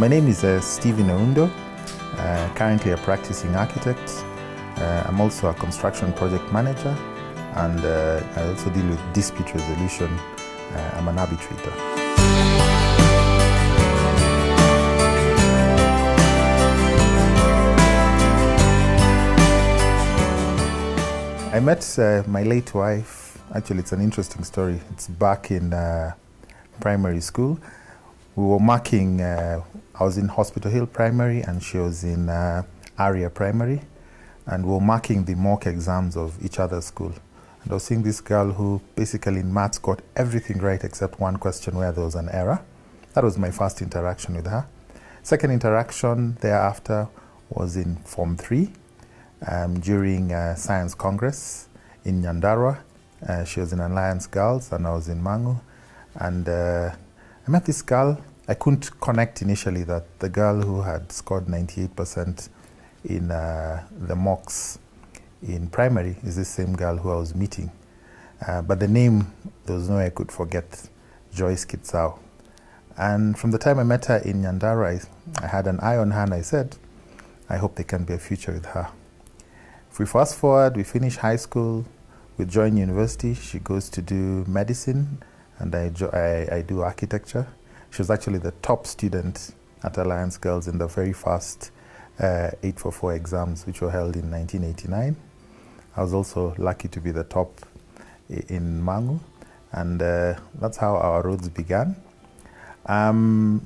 My name is Stephen Oundo, currently a practicing architect. I'm also a construction project manager, and I also deal with dispute resolution. I'm an arbitrator. I met my late wife. Actually, it's an interesting story. It's back in primary school. We were marking, I was in Hospital Hill Primary and she was in Aria Primary, and we were marking the mock exams of each other's school. And I was seeing this girl who basically in maths got everything right except one question where there was an error. That was my first interaction with her. Second interaction thereafter was in Form 3 during Science Congress in Nyandarua. She was in Alliance Girls and I was in Mangu. And I met this girl. I couldn't connect initially that the girl who had scored 98% in the mocks in primary is the same girl who I was meeting. But the name, there was no way I could forget, Joyce Kitsao. And from the time I met her in Nyandarua, I had an eye on her and I said, I hope there can be a future with her. If we fast forward, we finish high school, we join university, she goes to do medicine, and I do architecture. She was actually the top student at Alliance Girls in the very first 844 exams, which were held in 1989. I was also lucky to be the top in Mangu, and that's how our roads began. From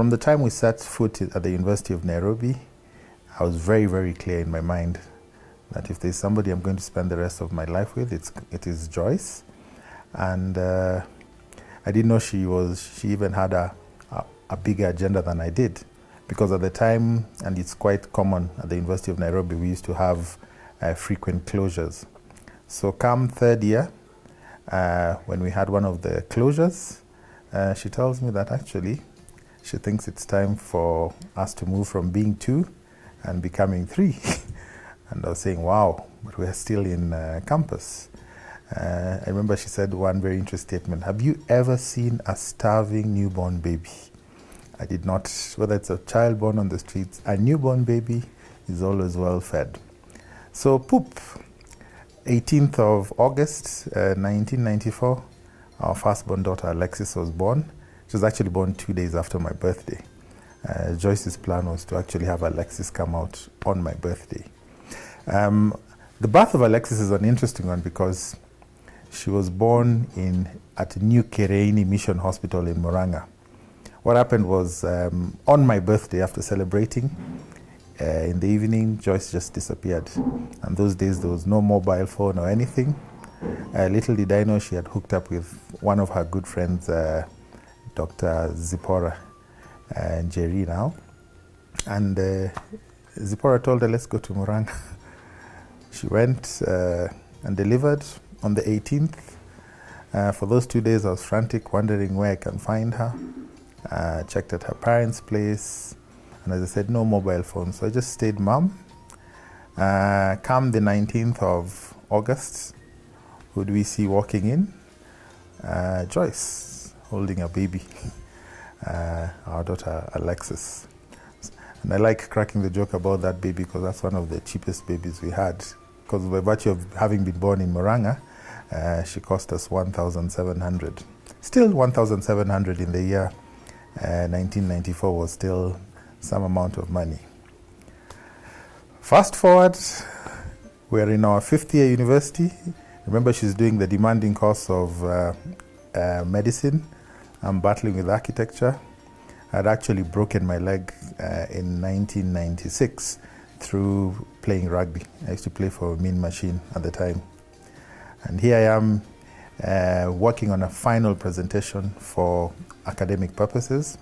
the time we set foot at the University of Nairobi, I was very, very clear in my mind that if there's somebody I'm going to spend the rest of my life with, it is Joyce. And I didn't know she even had a bigger agenda than I did, because at the time, and it's quite common at the University of Nairobi, we used to have frequent closures. So come third year, when we had one of the closures, she tells me that actually she thinks it's time for us to move from being 2 and becoming 3. And I was saying, wow, but we're still in campus. I remember she said one very interesting statement: have you ever seen a starving newborn baby? I did not. Whether it's a child born on the streets, a newborn baby is always well fed. So poop, 18th of August, 1994, our firstborn daughter Alexis was born. She was actually born 2 days after my birthday. Joyce's plan was to actually have Alexis come out on my birthday. The birth of Alexis is an interesting one because she was born at New Kereini Mission Hospital in Murang'a. What happened was, on my birthday, after celebrating, in the evening, Joyce just disappeared. And those days, there was no mobile phone or anything. Little did I know she had hooked up with one of her good friends, Dr. Zipporah Jerry now. And Zipporah told her, let's go to Murang'a. She went and delivered on the 18th. For those 2 days, I was frantic, wondering where I can find her. Checked at her parents' place, and as I said, no mobile phone. So I just stayed mum. Come the 19th of August, who do we see walking in? Joyce, holding a baby, our daughter Alexis. And I like cracking the joke about that baby because that's one of the cheapest babies we had. Because by virtue of having been born in Murang'a, she cost us 1,700. Still 1,700 in the year 1994 was still some amount of money. Fast forward, we're in our 5th year university. Remember, she's doing the demanding course of medicine. I'm battling with architecture. I'd actually broken my leg in 1996 through playing rugby. I used to play for Mean Machine at the time. And here I am working on a final presentation for academic purposes.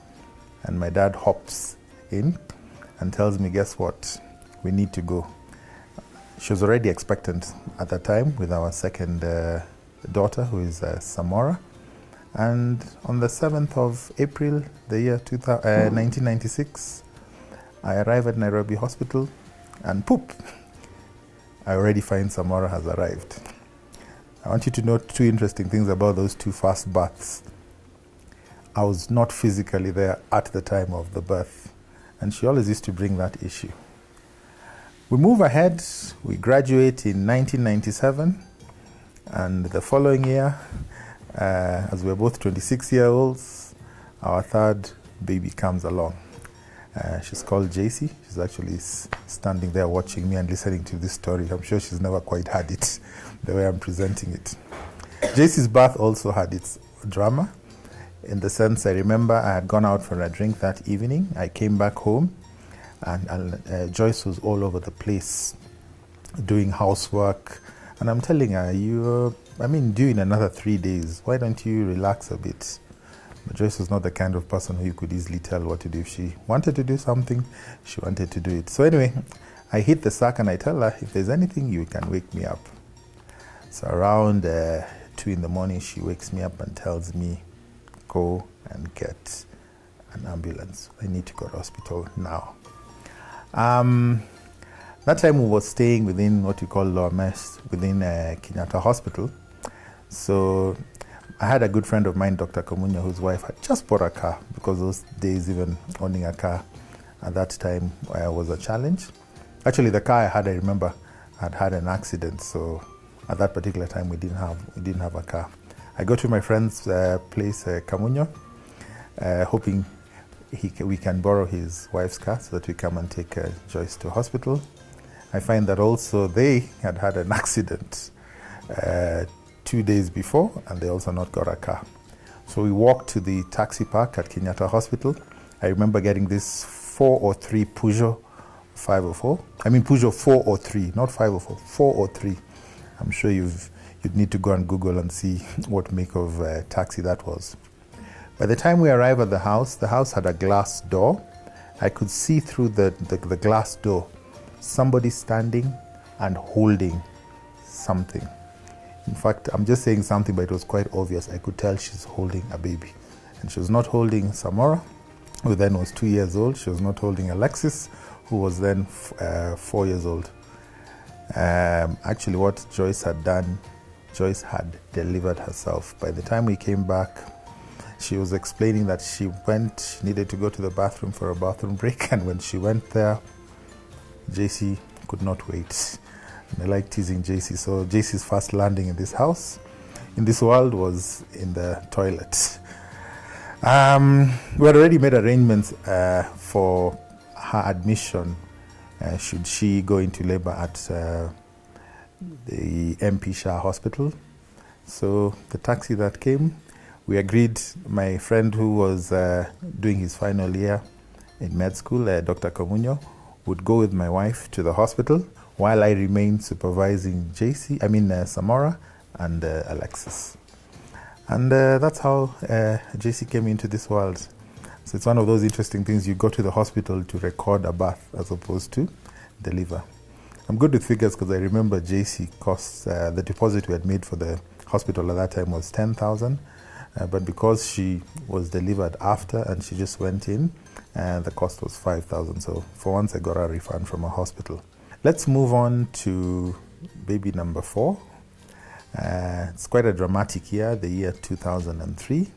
And my dad hops in and tells me, guess what? We need to go. She was already expectant at that time with our second daughter, who is Samora. And on the 7th of April, the year 1996, I arrive at Nairobi Hospital and poop, I already find Samora has arrived. I want you to know 2 interesting things about those 2 first births. I was not physically there at the time of the birth, and she always used to bring that issue. We move ahead, we graduate in 1997, and the following year, as we're both 26-year-olds, our third baby comes along. She's called JC. She's actually standing there watching me and listening to this story. I'm sure she's never quite had it the way I'm presenting it. JC's birth also had its drama, in the sense I remember I had gone out for a drink that evening. I came back home, and Joyce was all over the place doing housework. And I'm telling her, due in another 3 days. Why don't you relax a bit? But Joyce was not the kind of person who you could easily tell what to do. If she wanted to do something, she wanted to do it. So anyway, I hit the sack and I tell her, if there's anything, you can wake me up. So around 2 in the morning, she wakes me up and tells me, go and get an ambulance. I need to go to hospital now. That time we were staying within what we call Lower Mess, within Kenyatta Hospital. So I had a good friend of mine, Dr. Kamunya, whose wife had just bought a car, because those days even owning a car at that time was a challenge. Actually, the car I had, I remember, had an accident, so at that particular time we didn't have a car. I go to my friend's place, Kamunya, hoping we can borrow his wife's car so that we come and take Joyce to hospital. I find that also they had an accident 2 days before, and they also not got a car. So we walked to the taxi park at Kenyatta Hospital. I remember getting this 403 Peugeot 504. Peugeot 403, not 504, 403. I'm sure you'd need to go and Google and see what make of taxi that was. By the time we arrived at the house had a glass door. I could see through the glass door somebody standing and holding something. In fact, I'm just saying something, but it was quite obvious. I could tell she's holding a baby. And she was not holding Samora, who then was 2 years old. She was not holding Alexis, who was then 4 years old. Actually, what Joyce had done, Joyce had delivered herself. By the time we came back, she was explaining that she needed to go to the bathroom for a bathroom break, and when she went there, JC could not wait. And I like teasing JC, so JC's first landing in this house, in this world, was in the toilet. We had already made arrangements for her admission should she go into labor at the MP Shah Hospital. So the taxi that came, we agreed, my friend who was doing his final year in med school, Dr. Kamunyo, would go with my wife to the hospital while I remained supervising Samora and Alexis. And that's how JC came into this world. So it's one of those interesting things. You go to the hospital to record a birth as opposed to deliver. I'm good with figures because I remember JC costs, the deposit we had made for the hospital at that time was 10,000. But because she was delivered after and she just went in, the cost was 5,000. So for once I got a refund from a hospital. Let's move on to baby number 4. It's quite a dramatic year, the year 2003.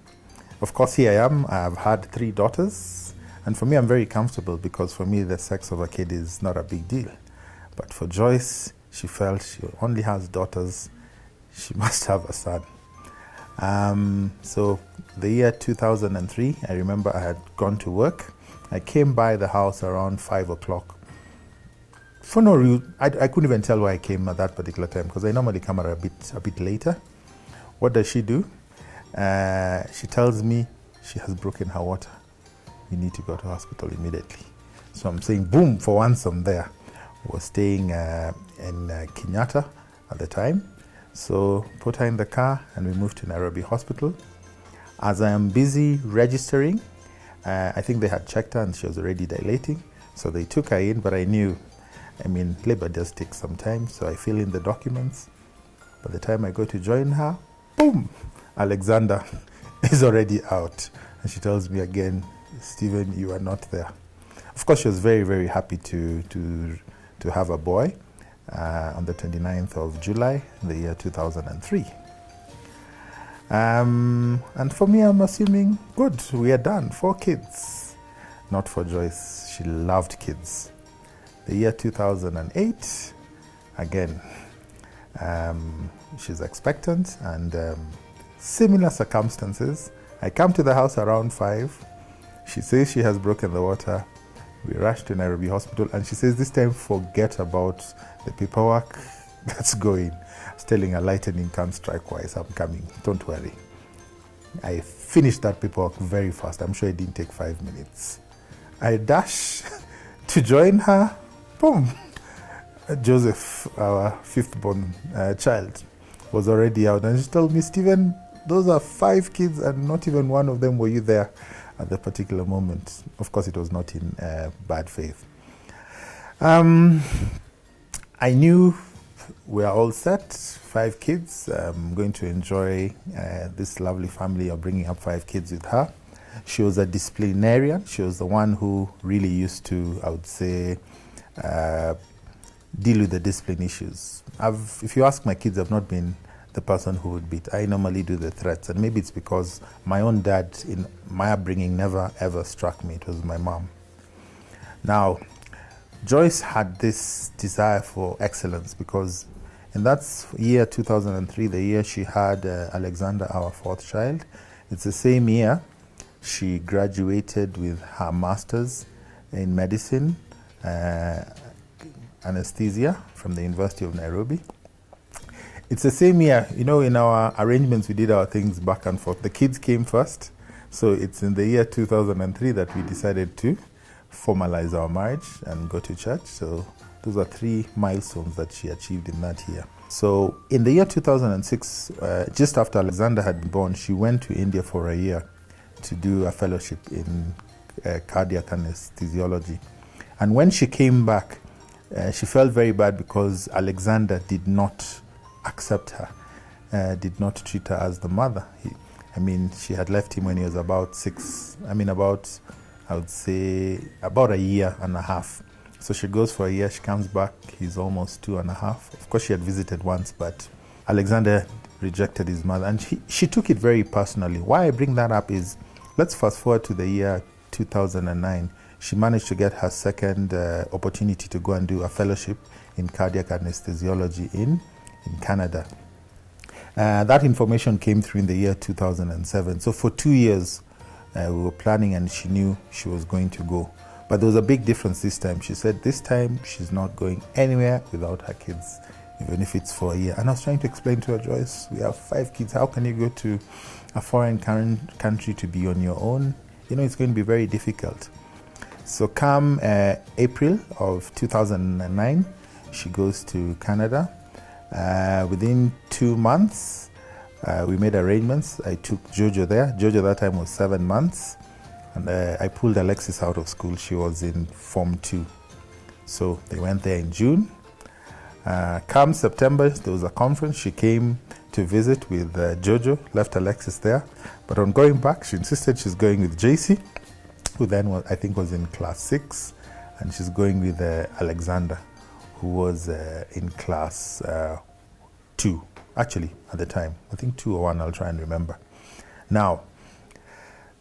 Of course, here I am. I've had 3 daughters. And for me, I'm very comfortable because for me, the sex of a kid is not a big deal. But for Joyce, she felt she only has daughters. She must have a son. So the year 2003, I remember I had gone to work. I came by the house around 5 o'clock. For no reason, I couldn't even tell why I came at that particular time because I normally come at a bit later. What does she do? She tells me she has broken her water. You need to go to hospital immediately. So I'm saying, boom, for once I'm there. I was staying in Kenyatta at the time. So put her in the car and we moved to Nairobi Hospital. As I am busy registering, I think they had checked her and she was already dilating. So they took her in, but I knew, labor does take some time. So I fill in the documents. By the time I go to join her, boom, Alexander is already out. And she tells me again, Stephen, you are not there. Of course, she was very, very happy to have a boy on the 29th of July in the year 2003. And for me, I'm assuming, good, we are done, 4 kids. not for Joyce. She loved kids. The year 2008, again, she's expectant, and similar circumstances. I come to the house around 5. She says she has broken the water. We rush to Nairobi Hospital, and she says this time forget about the paperwork that's going. I was telling her lightning can't strike twice. I'm coming. Don't worry. I finished that paperwork very fast. I'm sure it didn't take 5 minutes. I dash to join her. Boom. Joseph, our 5th born child, was already out, and she told me, Stephen, those are 5 kids, and not even one of them were you there at the particular moment. Of course, it was not in bad faith. I knew we are all set, 5 kids. I'm going to enjoy this lovely family of bringing up 5 kids with her. She was a disciplinarian. She was the one who really used to, I would say, deal with the discipline issues. If you ask my kids, I've not been the person who would beat. I normally do the threats, and maybe it's because my own dad in my upbringing never ever struck me. It was my mom. Now, Joyce had this desire for excellence because in that year 2003, the year she had Alexander, our 4th child, it's the same year she graduated with her master's in medicine, anesthesia from the University of Nairobi. It's the same year, in our arrangements, we did our things back and forth. The kids came first, so it's in the year 2003 that we decided to formalize our marriage and go to church. So those are 3 milestones that she achieved in that year. So in the year 2006, just after Alexander had been born, she went to India for a year to do a fellowship in cardiac anesthesiology. And when she came back, she felt very bad because Alexander did not accept her, did not treat her as the mother. She had left him when he was about 6, I would say about a year and a half. So she goes for a year, she comes back, he's almost 2.5. Of course, she had visited once, but Alexander rejected his mother, and she took it very personally. Why I bring that up is, let's fast forward to the year 2009. She managed to get her second opportunity to go and do a fellowship in cardiac anesthesiology in Canada. That information came through in the year 2007. So for 2 years, we were planning, and she knew she was going to go. But there was a big difference this time. She said this time she's not going anywhere without her kids, even if it's for a year. And I was trying to explain to her, Joyce, we have 5 kids. How can you go to a foreign country to be on your own? It's going to be very difficult. So come April of 2009, she goes to Canada. Within 2 months, we made arrangements. I took Jojo there. Jojo that time was 7 months. And I pulled Alexis out of school. She was in Form 2. So they went there in June. Come September, there was a conference. She came to visit with Jojo, left Alexis there. But on going back, she insisted she's going with JC, who then was in class 6. And she's going with Alexander, who was in class 2, actually, at the time. I think 2 or 1, I'll try and remember. Now,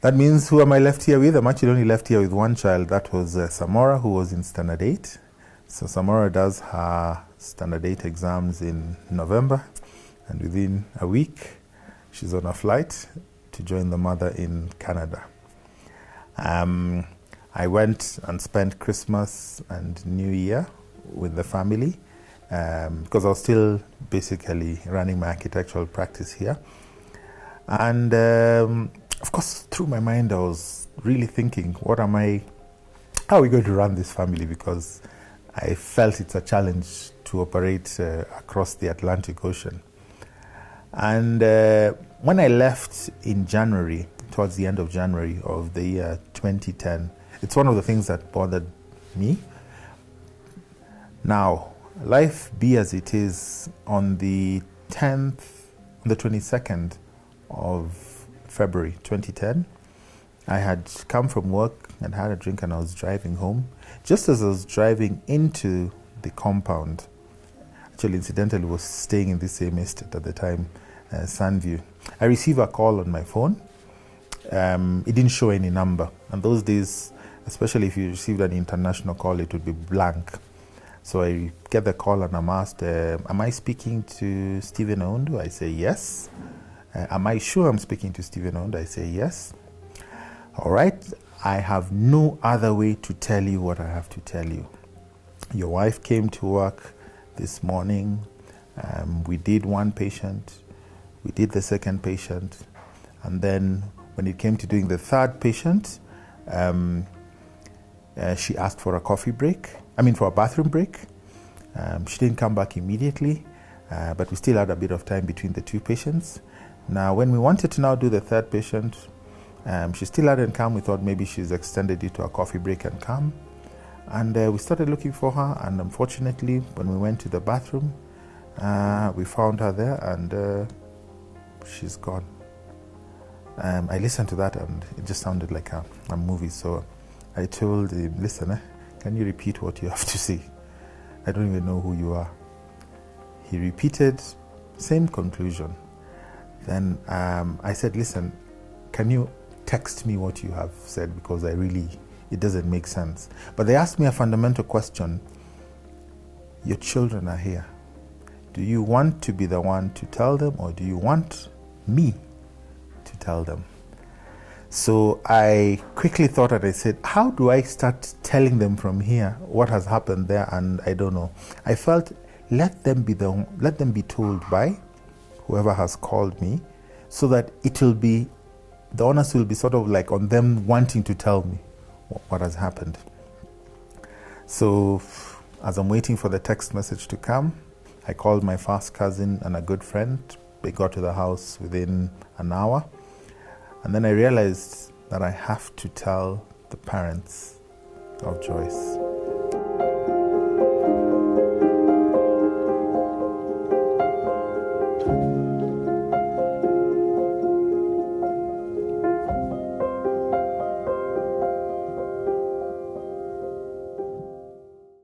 that means who am I left here with? I'm actually only left here with 1 child. That was Samora, who was in Standard 8. So Samora does her Standard 8 exams in November. And within a week, she's on a flight to join the mother in Canada. I went and spent Christmas and New Year with the family because I was still basically running my architectural practice here. And of course, through my mind, I was really thinking, how are we going to run this family? Because I felt it's a challenge to operate across the Atlantic Ocean. And when I left in January, towards the end of January of the year 2010, it's one of the things that bothered me. Now, life be as it is, on the 22nd of February 2010, I had come from work and had a drink, and I was driving home. Just as I was driving into the compound, actually incidentally was staying in the same estate at the time, Sandview, I received a call on my phone. It didn't show any number, and those days especially if you received an international call, it would be blank. So I get the call and I'm asked, am I speaking to Stephen Oundo? I say yes. Am I sure I'm speaking to Stephen Oundo? I say yes. All right, I have no other way to tell you what I have to tell you. Your wife came to work this morning. We did one patient. We did the second patient. And then when it came to doing the third patient, she asked for a for a bathroom break. She didn't come back immediately, but we still had a bit of time between the two patients. Now, when we wanted to now do the third patient, she still hadn't come. We thought maybe she's extended it to a coffee break and come. And we started looking for her, and unfortunately, when we went to the bathroom, we found her there, and she's gone. I listened to that, and it just sounded like a movie. So I told him, listen, can you repeat what you have to say? I don't even know who you are. He repeated, same conclusion. Then I said, listen, can you text me what you have said, because it doesn't make sense. But they asked me a fundamental question. Your children are here. Do you want to be the one to tell them, or do you want me to tell them? So I quickly thought, and I said, how do I start telling them from here what has happened there? And I don't know. I felt, let them be told by whoever has called me, so that the onus will be sort of like on them wanting to tell me what has happened. So as I'm waiting for the text message to come, I called my first cousin and a good friend. They got to the house within an hour. And then I realized that I have to tell the parents of Joyce.